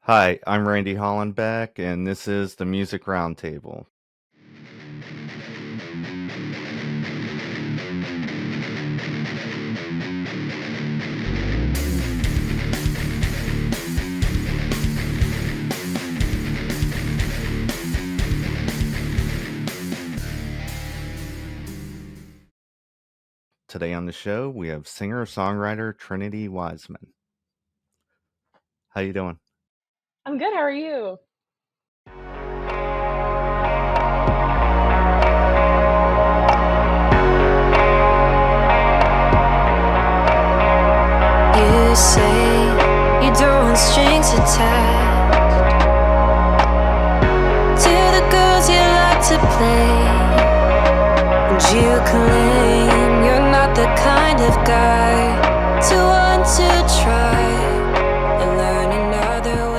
Hi, I'm Randy Hollenbeck, and this is the Music Roundtable. Today on the show, we have singer-songwriter Trinity Wiseman. How you doing? I'm good. How are you? You say you don't want strings attached to the girls you like to play, and you claim you're not the kind of guy to want to try and learn another way.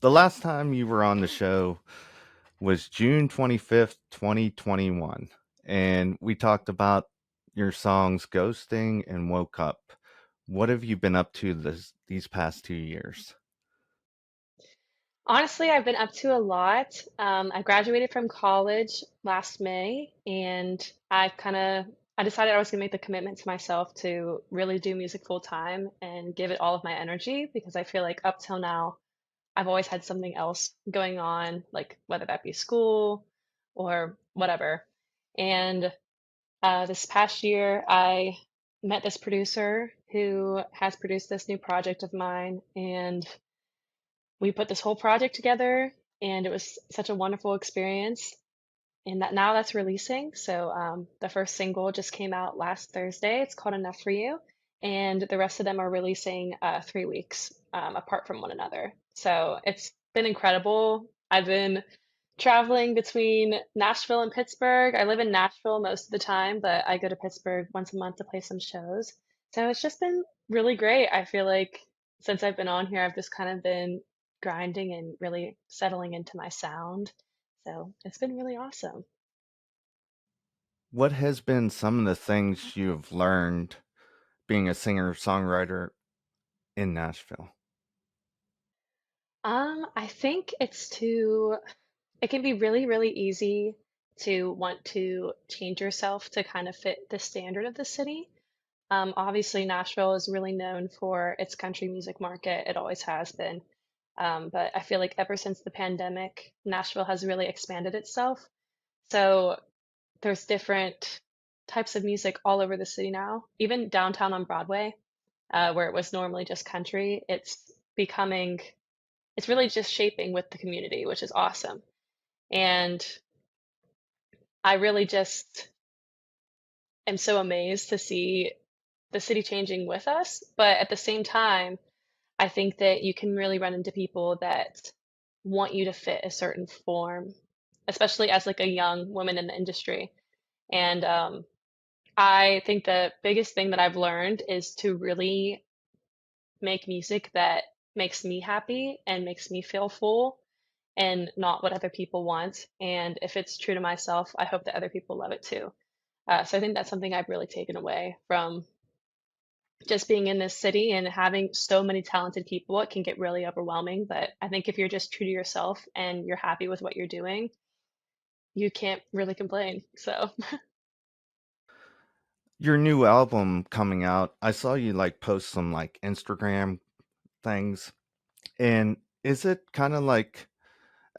The last time you were on the show was June 25th, 2021, and we talked about your songs Ghosting and Woke Up. What have you been up to these past 2 years? Honestly, I've been up to a lot. I graduated from college last May, and I decided I was gonna make the commitment to myself to really do music full time and give it all of my energy because I feel like up till now I've always had something else going on, like whether that be school or whatever. And this past year, I met this producer who has produced this new project of mine, and we put this whole project together, and it was such a wonderful experience. And that now that's releasing. So the first single just came out last Thursday. It's called Enough for You, and the rest of them are releasing 3 weeks apart from one another. So it's been incredible. I've been traveling between Nashville and Pittsburgh. I live in Nashville most of the time, but I go to Pittsburgh once a month to play some shows. So it's just been really great. I feel like since I've been on here, I've just kind of been grinding and really settling into my sound. So it's been really awesome. What has been some of the things you've learned being a singer-songwriter in Nashville? I think it can be really, really easy to want to change yourself to kind of fit the standard of the city. Obviously, Nashville is really known for its country music market. It always has been. But I feel like ever since the pandemic, Nashville has really expanded itself. So there's different types of music all over the city now. Even downtown on Broadway, where it was normally just country, becoming, it's really just shaping with the community, which is awesome. And I really just am so amazed to see the city changing with us. But at the same time, I think that you can really run into people that want you to fit a certain form, especially as like a young woman in the industry. And I think the biggest thing that I've learned is to really make music that makes me happy and makes me feel full and not what other people want. And if it's true to myself, I hope that other people love it too. So I think that's something I've really taken away from just being in this city and having so many talented people. It can get really overwhelming, but I think if you're just true to yourself and you're happy with what you're doing, you can't really complain. So, Your new album coming out, I saw you like post some like Instagram things. And is it kind of like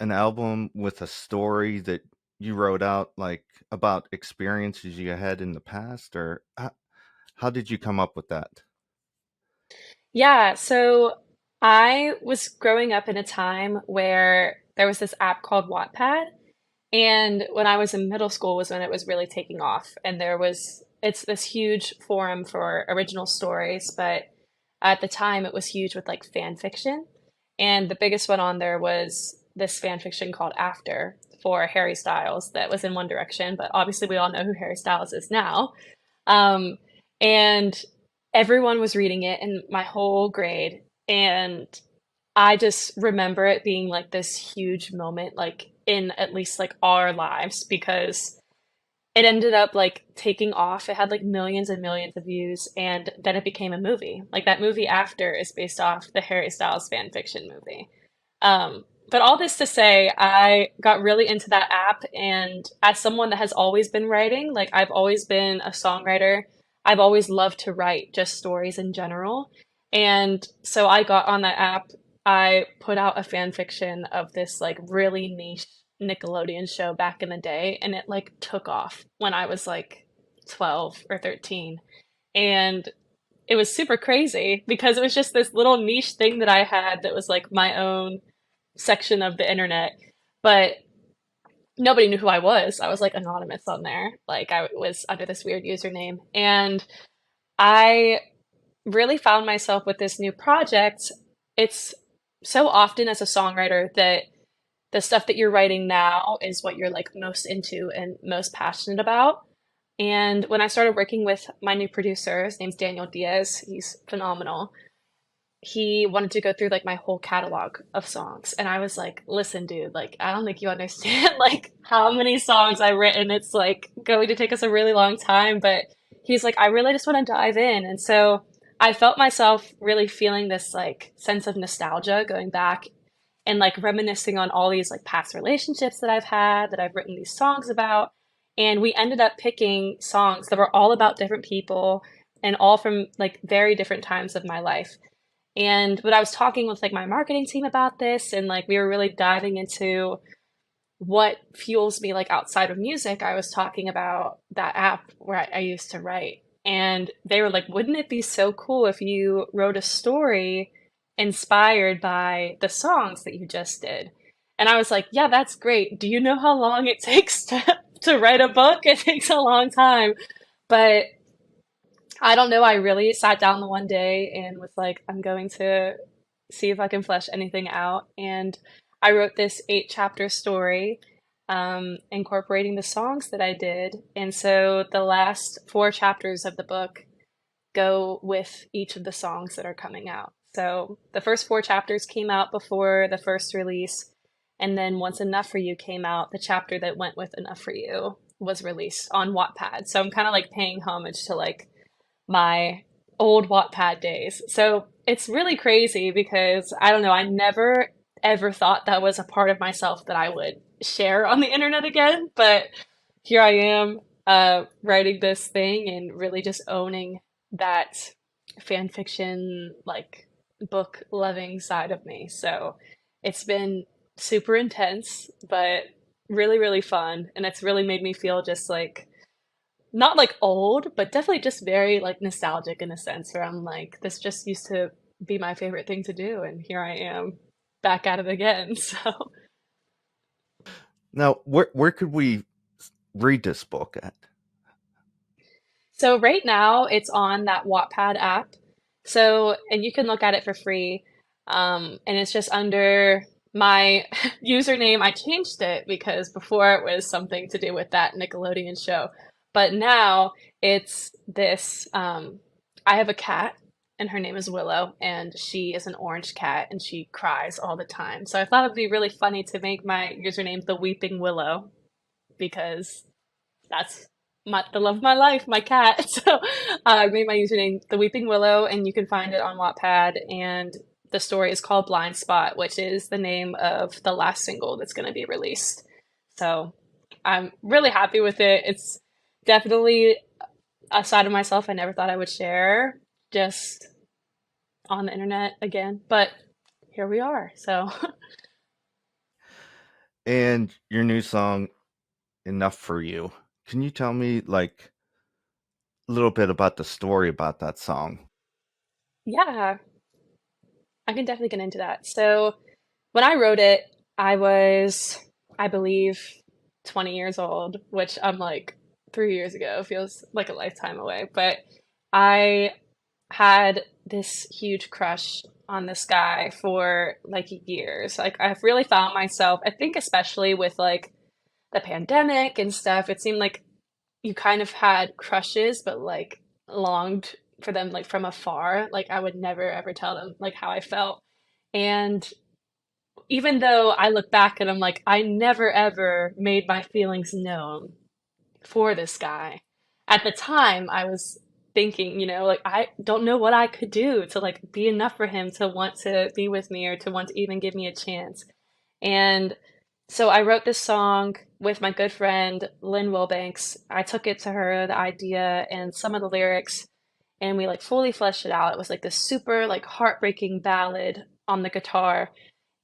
an album with a story that you wrote out like about experiences you had in the past, or how did you come up with that? yeah, so I was growing up in a time where there was this app called Wattpad. And when I was in middle school was when it was really taking off. And it's this huge forum for original stories, but at the time it was huge with like fan fiction. And the biggest one on there was this fan fiction called After for Harry Styles that was in One Direction, but obviously we all know who Harry Styles is now. Um, and everyone was reading it in my whole grade. And I just remember it being like this huge moment, like in at least like our lives, because it ended up like taking off. It had like millions and millions of views, and then it became a movie. Like that movie After is based off the Harry Styles fan fiction movie. But all this to say, I got really into that app, and as someone that has always been writing, like I've always been a songwriter, I've always loved to write just stories in general. And so I got on that app. I put out a fan fiction of this like really niche Nickelodeon show back in the day, and it like took off when I was like 12 or 13. And it was super crazy because it was just this little niche thing that I had that was like my own section of the internet, but nobody knew who I was. I was like anonymous on there. Like I was under this weird username. And I really found myself with this new project. It's so often as a songwriter that the stuff that you're writing now is what you're like most into and most passionate about. And when I started working with my new producer, his name's Daniel Diaz, he's phenomenal. He wanted to go through like my whole catalog of songs. And I was like, listen, dude, like, I don't think you understand like how many songs I've written. It's like going to take us a really long time. But he's like, I really just want to dive in. And so I felt myself really feeling this like sense of nostalgia going back and like reminiscing on all these like past relationships that I've had, that I've written these songs about. And we ended up picking songs that were all about different people and all from like very different times of my life. And but I was talking with like my marketing team about this, and like we were really diving into what fuels me like outside of music. I was talking about that app where I used to write. And they were like, wouldn't it be so cool if you wrote a story inspired by the songs that you just did? And I was like, yeah, that's great. Do you know how long it takes to write a book? It takes a long time. But I don't know. I really sat down the one day and was like, I'm going to see if I can flesh anything out. And I wrote this 8 chapter story, incorporating the songs that I did. And so the last 4 chapters of the book go with each of the songs that are coming out. So the first 4 chapters came out before the first release. And then once Enough for You came out, the chapter that went with Enough for You was released on Wattpad. So I'm kind of like paying homage to like my old Wattpad days. So it's really crazy because I don't know, I never ever thought that was a part of myself that I would share on the internet again. But here I am, writing this thing and really just owning that fan fiction, like book loving side of me. So it's been super intense, but really, really fun. And it's really made me feel just like not like old, but definitely just very like nostalgic in a sense where I'm like, this just used to be my favorite thing to do, and here I am back at it again. So Now, where could we read this book at? so right now it's on that Wattpad app. So and you can look at it for free. And it's just under my username. I changed it because before it was something to do with that Nickelodeon show. But now it's this I have a cat and her name is Willow, and she is an orange cat and she cries all the time. So I thought it'd be really funny to make my username the Weeping Willow because that's the love of my life, my cat. So I made my username the Weeping Willow, and you can find it on Wattpad. And the story is called Blind Spot, which is the name of the last single that's going to be released. So I'm really happy with it. It's definitely a side of myself I never thought I would share just on the internet again, but here we are. So And your new song, Enough for You. Can you tell me like a little bit about the story about that song? yeah, I can definitely get into that. So when I wrote it, I was, I believe, 20 years old, which I'm like 3 years ago, feels like a lifetime away. But I had this huge crush on this guy for like years. Like I've really found myself, I think especially with like the pandemic and stuff, it seemed like you kind of had crushes, but like longed for them like from afar. Like I would never ever tell them like how I felt. And even though I look back and I'm like, I never ever made my feelings known for this guy. At the time, I was thinking, like I don't know what I could do to like be enough for him to want to be with me or to want to even give me a chance. And so I wrote this song with my good friend Lynn Wilbanks. I took it to her, the idea and some of the lyrics, and we like fully fleshed it out. It was like this super like heartbreaking ballad on the guitar.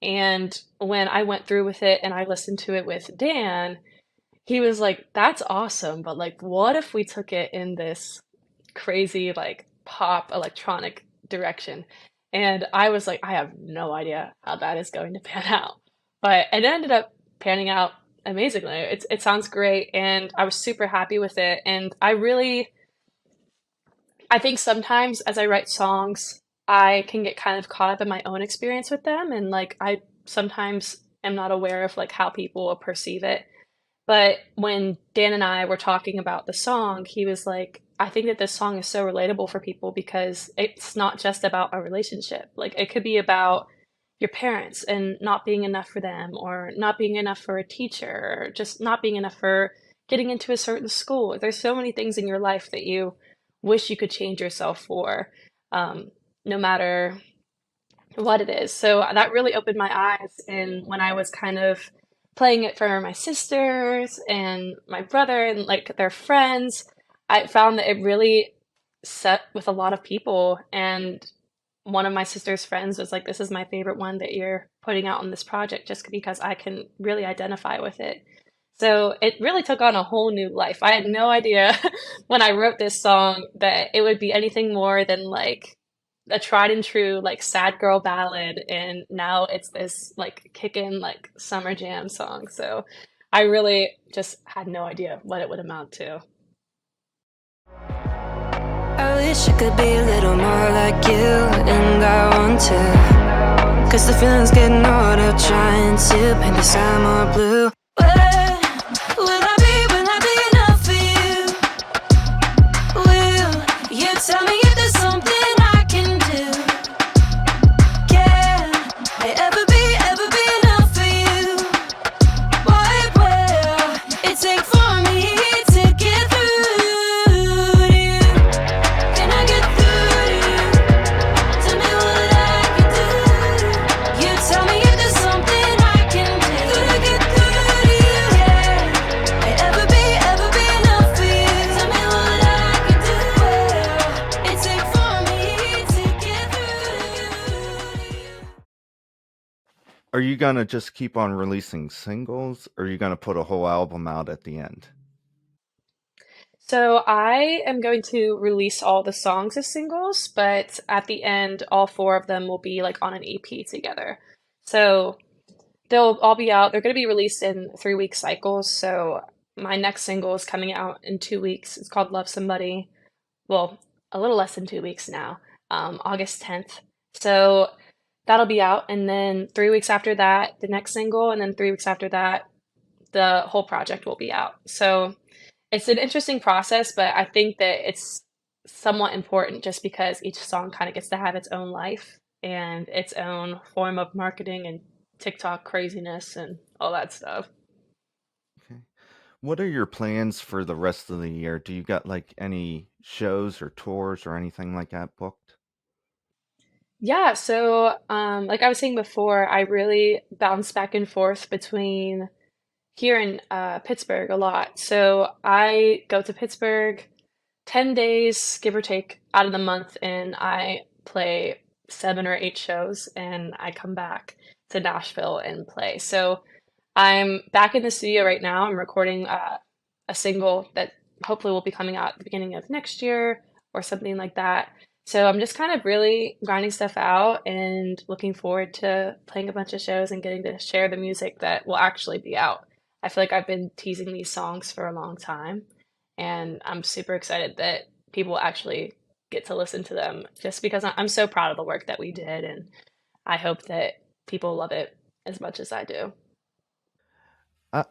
And when I went through with it and I listened to it with Dan, he was like, "That's awesome, but like what if we took it in this crazy like pop electronic direction?" And I was like, I have no idea how that is going to pan out. But it ended up panning out amazingly. It sounds great and I was super happy with it. And I think sometimes as I write songs, I can get kind of caught up in my own experience with them and like I sometimes am not aware of like how people will perceive it. But when Dan and I were talking about the song, he was like, I think that this song is so relatable for people because it's not just about a relationship. Like, it could be about your parents and not being enough for them, or not being enough for a teacher, or just not being enough for getting into a certain school. There's so many things in your life that you wish you could change yourself for, um, no matter what it is. So that really opened my eyes. And when I was kind of playing it for my sisters and my brother and like their friends, I found that it really set with a lot of people. And one of my sister's friends was like, "This is my favorite one that you're putting out on this project just because I can really identify with it." So it really took on a whole new life. I had no idea when I wrote this song that it would be anything more than like a tried and true like sad girl ballad, and now it's this like kickin' like summer jam song. So I really just had no idea what it would amount to. I wish I could be a little more like you, and I want to. Cause the feeling's getting older, trying to paint the sky more blue. Where will I be enough for you? Will you tell me if there's something I can do? Can I ever be enough for you? What will it take for me to get through to you? Can I get through to you? Tell me what I can do. You tell me if there's something I can do to get through to you. Can I ever be enough for you? Tell me what I can do. Will it take for me to get through to you? Are you gonna just keep on releasing singles, or are you gonna put a whole album out at the end? So I am going to release all the songs as singles, but at the end, all four of them will be like on an EP together. So they'll all be out. They're going to be released in 3 week cycles. So my next single is coming out in 2 weeks. It's called Love Somebody. Well, a little less than 2 weeks now, August 10th. So that'll be out. And then 3 weeks after that, the next single. And then 3 weeks after that, the whole project will be out. So it's an interesting process, but I think that it's somewhat important just because each song kind of gets to have its own life and its own form of marketing and TikTok craziness and all that stuff. Okay. What are your plans for the rest of the year? Do you got like any shows or tours or anything like that booked? Yeah, so like I was saying before, I really bounce back and forth between here in Pittsburgh a lot. So I go to Pittsburgh 10 days, give or take, out of the month, and I play 7 or 8 shows, and I come back to Nashville and play. So I'm back in the studio right now. I'm recording a single that hopefully will be coming out at the beginning of next year or something like that. So I'm just kind of really grinding stuff out and looking forward to playing a bunch of shows and getting to share the music that will actually be out. I feel like I've been teasing these songs for a long time, and I'm super excited that people actually get to listen to them just because I'm so proud of the work that we did, and I hope that people love it as much as I do.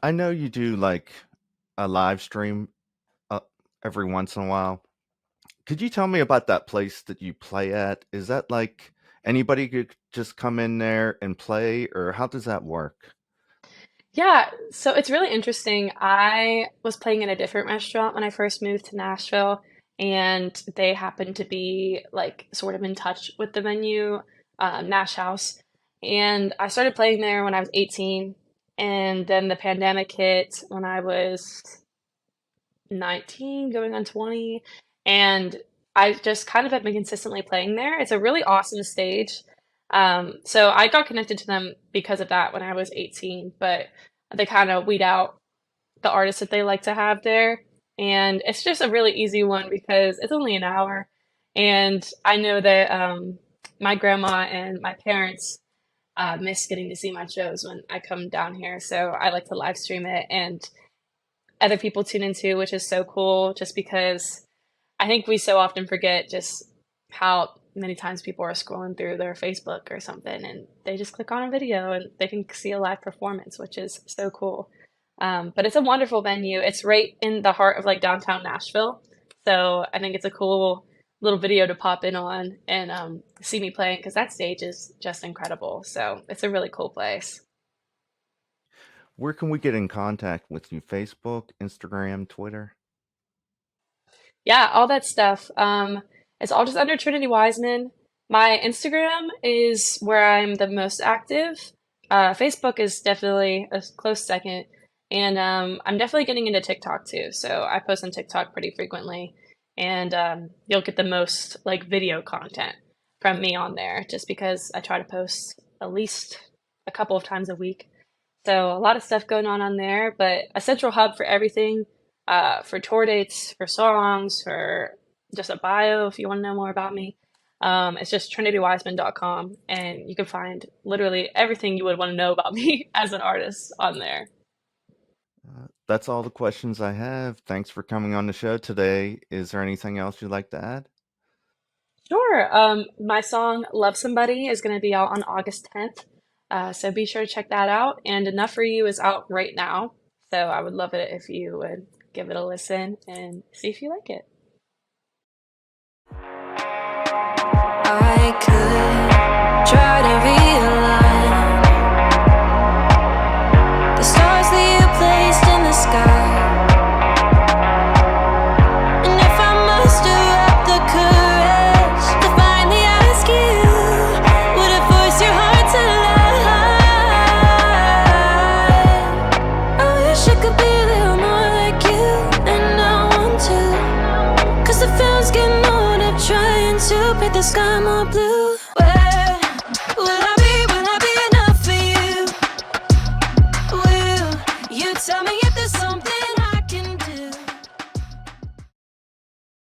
I know you do like a live stream uh, every once in a while. Could you tell me about that place that you play at? Is that like anybody could just come in there and play, or how does that work? Yeah, so it's really interesting. I was playing in a different restaurant when I first moved to Nashville, and they happened to be like sort of in touch with the venue, Nash House. And I started playing there when I was 18, and then the pandemic hit when I was 19, going on 20, and I just kind of have been consistently playing there. It's a really awesome stage. So I got connected to them because of that when I was 18, but they kind of weed out the artists that they like to have there. And it's just a really easy one because it's only an hour. And I know that my grandma and my parents miss getting to see my shows when I come down here. So I like to live stream it, and other people tune into, which is so cool just because I think we so often forget just how many times people are scrolling through their Facebook or something and they just click on a video and they can see a live performance, which is so cool. But it's a wonderful venue. It's right in the heart of like downtown Nashville. So I think it's a cool little video to pop in on and see me playing because that stage is just incredible. So it's a really cool place. Where can we get in contact with you? Facebook, Instagram, Twitter? Yeah, all that stuff. It's all just under Trinity Wiseman. My Instagram is where I'm the most active. Facebook is definitely a close second, and I'm definitely getting into TikTok too. So I post on TikTok pretty frequently, and you'll get the most like video content from me on there, just because I try to post at least a couple of times a week. So a lot of stuff going on there, but a central hub for everything, for tour dates, for songs, for just a bio if you want to know more about me. It's just trinitywiseman.com, and you can find literally everything you would want to know about me as an artist on there. That's all the questions I have. Thanks for coming on the show today. Is there anything else you'd like to add? Sure. My song Love Somebody is going to be out on August 10th. So be sure to check that out. And Enough for You is out right now. So I would love it if you would give it a listen and see if you like it. I could try to realign the stars that you placed in the sky. And if I muster up the courage to finally ask you, would it force your heart to lie? I wish I could be a little more like you, and I want to, 'cause the film's getting old. I'm trying to paint the sky more blue.